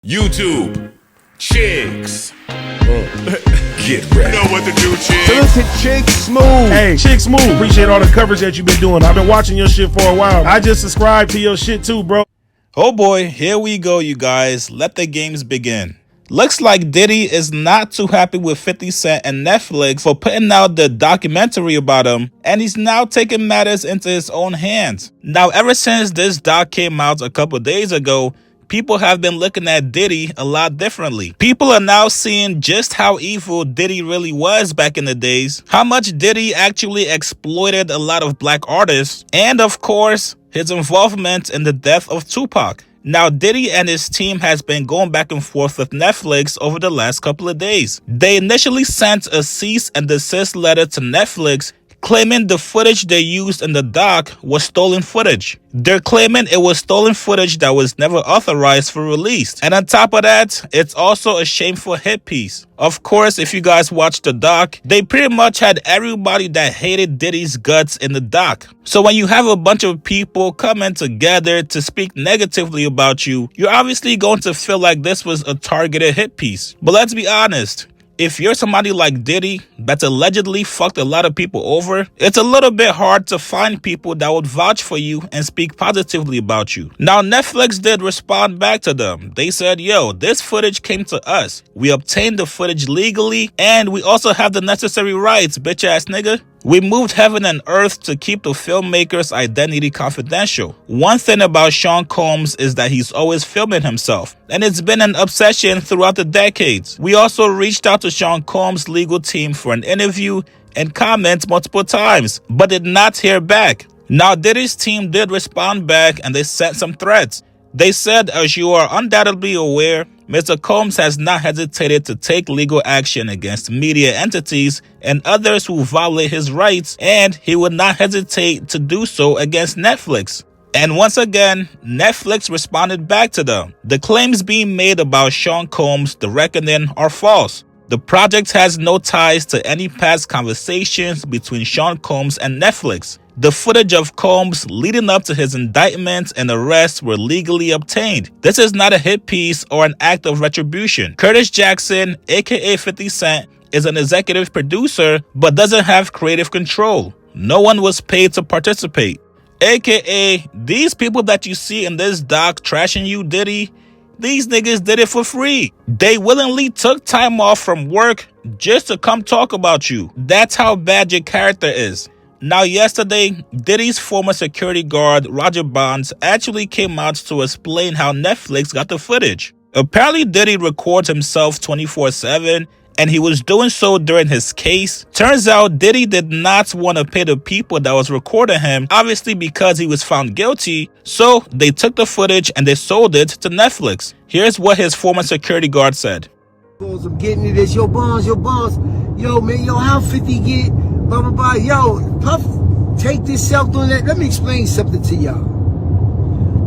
YouTube, chicks. Get ready. You know what to do, chicks. Listen, Chick Smooth. Hey, Chick Smooth, appreciate all the coverage that you've been doing. I've been watching your shit for a while. I just subscribed to your shit too, bro. Oh boy, here we go, you guys. Let the games begin. Looks like Diddy is not too happy with 50 Cent and Netflix for putting out the documentary about him, and he's now taking matters into his own hands. Now, ever since this doc came out a couple days ago, people have been looking at Diddy a lot differently. People are now seeing just how evil Diddy really was back in the days, how much Diddy actually exploited a lot of black artists, and of course, his involvement in the death of Tupac. Now, Diddy and his team has been going back and forth with Netflix over the last couple of days. They initially sent a cease and desist letter to Netflix claiming the footage they used in the doc was stolen footage. They're claiming it was stolen footage that was never authorized for release. And on top of that, it's also a shameful hit piece. Of course, if you guys watched the doc, they pretty much had everybody that hated Diddy's guts in the doc. So when you have a bunch of people coming together to speak negatively about you, you're obviously going to feel like this was a targeted hit piece. But let's be honest. If you're somebody like Diddy that's allegedly fucked a lot of people over, it's a little bit hard to find people that would vouch for you and speak positively about you. Now, Netflix did respond back to them. They said, yo, this footage came to us. We obtained the footage legally, and we also have the necessary rights, bitch ass nigga. We moved heaven and earth to keep the filmmaker's identity confidential. One thing about Sean Combs is that he's always filming himself, and it's been an obsession throughout the decades. We also reached out to Sean Combs' legal team for an interview and comments multiple times, but did not hear back. Now, Diddy's team did respond back, and they sent some threats. They said, as you are undoubtedly aware, Mr. Combs has not hesitated to take legal action against media entities and others who violate his rights, and he would not hesitate to do so against Netflix. And once again, Netflix responded back to them. The claims being made about Sean Combs' The Reckoning are false. The project has no ties to any past conversations between Sean Combs and Netflix. The footage of Combs leading up to his indictment and arrest were legally obtained. This is not a hit piece or an act of retribution. Curtis Jackson, aka 50 Cent, is an executive producer but doesn't have creative control. No one was paid to participate. AKA, these people that you see in this doc trashing you, Diddy, these niggas did it for free. They willingly took time off from work just to come talk about you. That's how bad your character is. Now, yesterday, Diddy's former security guard, Roger Bonds, actually came out to explain how Netflix got the footage. Apparently, Diddy records himself 24/7, and he was doing so during his case. Turns out, Diddy did not want to pay the people that was recording him, obviously because he was found guilty, so they took the footage and they sold it to Netflix. Here's what his former security guard said. I'm getting it as your bonds. Yo, man, yo, how 50 get? Blah, blah, blah. Yo, Puff, take this self doing that. Let me explain something to y'all.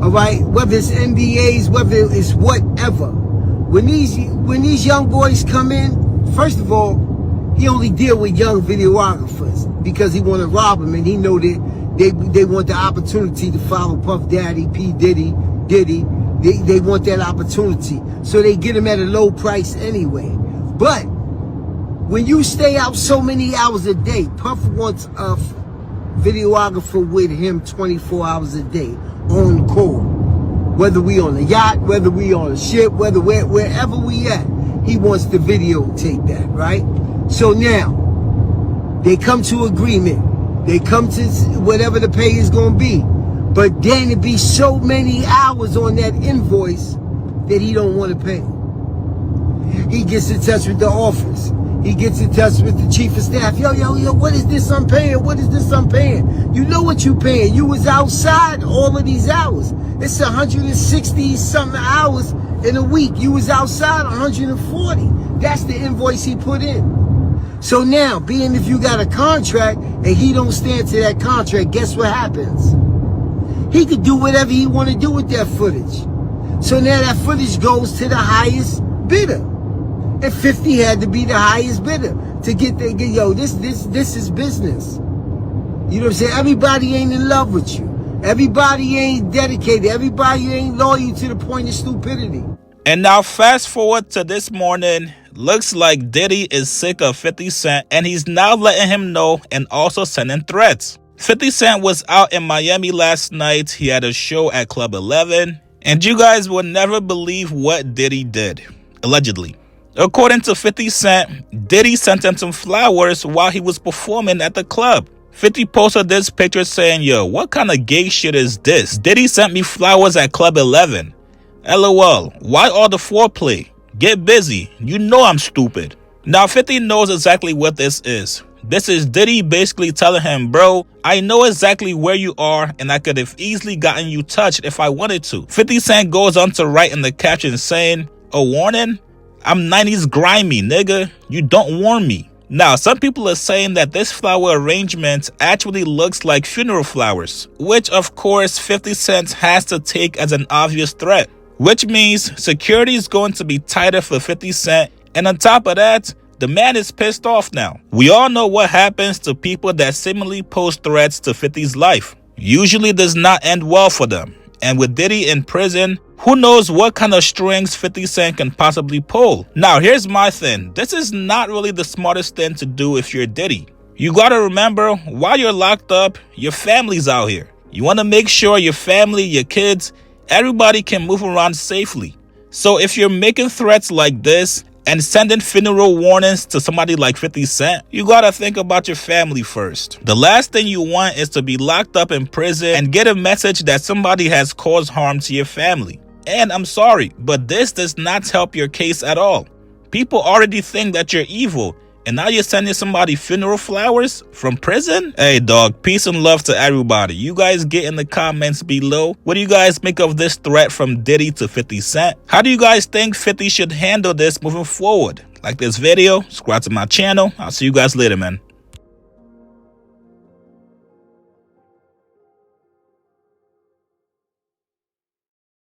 All right? Whether it's NDAs, whether it's whatever. When these young boys come in, first of all, he only deal with young videographers because he want to rob them, and he know that they want the opportunity to follow Puff Daddy, P. Diddy. They want that opportunity. So they get him at a low price anyway. But when you stay out so many hours a day, Puff wants a videographer with him 24 hours a day on call. Whether we on a yacht, whether we on a ship, wherever we at, he wants to videotape that, right? So now, they come to agreement. They come to whatever the pay is going to be. But then it be so many hours on that invoice that he don't want to pay. He gets in touch with the office. He gets in touch with the chief of staff. Yo, what is this I'm paying? What is this I'm paying? You know what you paying. You was outside all of these hours. It's 160 something hours in a week. You was outside 140. That's the invoice he put in. So now, being if you got a contract and he don't stand to that contract, guess what happens? He could do whatever he want to do with that footage. So now that footage goes to the highest bidder. And 50 had to be the highest bidder to get yo, this is business. You know what I'm saying? Everybody ain't in love with you. Everybody ain't dedicated. Everybody ain't loyal to the point of stupidity. And now fast forward to this morning. Looks like Diddy is sick of 50 Cent and he's now letting him know and also sending threats. 50 Cent was out in Miami last night. He had a show at Club 11. And you guys will never believe what Diddy did, allegedly. According to 50 Cent, Diddy sent him some flowers while he was performing at the club. 50 posted this picture saying, yo, what kind of gay shit is this? Diddy sent me flowers at Club 11. LOL, why all the foreplay? Get busy, you know I'm stupid. Now 50 knows exactly what this is. This is Diddy basically telling him, bro, I know exactly where you are and I could have easily gotten you touched if I wanted to. 50 Cent goes on to write in the caption saying, a warning? I'm 90s grimy, nigga. You don't warn me. Now, some people are saying that this flower arrangement actually looks like funeral flowers, which of course 50 Cent has to take as an obvious threat, which means security is going to be tighter for 50 Cent. And on top of that, the man is pissed off now. We all know what happens to people that seemingly pose threats to 50's life. Usually does not end well for them. And with Diddy in prison, who knows what kind of strings 50 Cent can possibly pull. Now, here's my thing. This is not really the smartest thing to do if you're Diddy. You gotta remember, while you're locked up, your family's out here. You wanna make sure your family, your kids, everybody can move around safely. So if you're making threats like this and sending funeral warnings to somebody like 50 Cent, you gotta think about your family first. The last thing you want is to be locked up in prison and get a message that somebody has caused harm to your family. And I'm sorry, but this does not help your case at all. People already think that you're evil, and now you're sending somebody funeral flowers from prison? Hey dog, peace and love to everybody. You guys get in the comments below. What do you guys make of this threat from Diddy to 50 Cent? How do you guys think 50 should handle this moving forward? Like this video, subscribe to my channel. I'll see you guys later, man.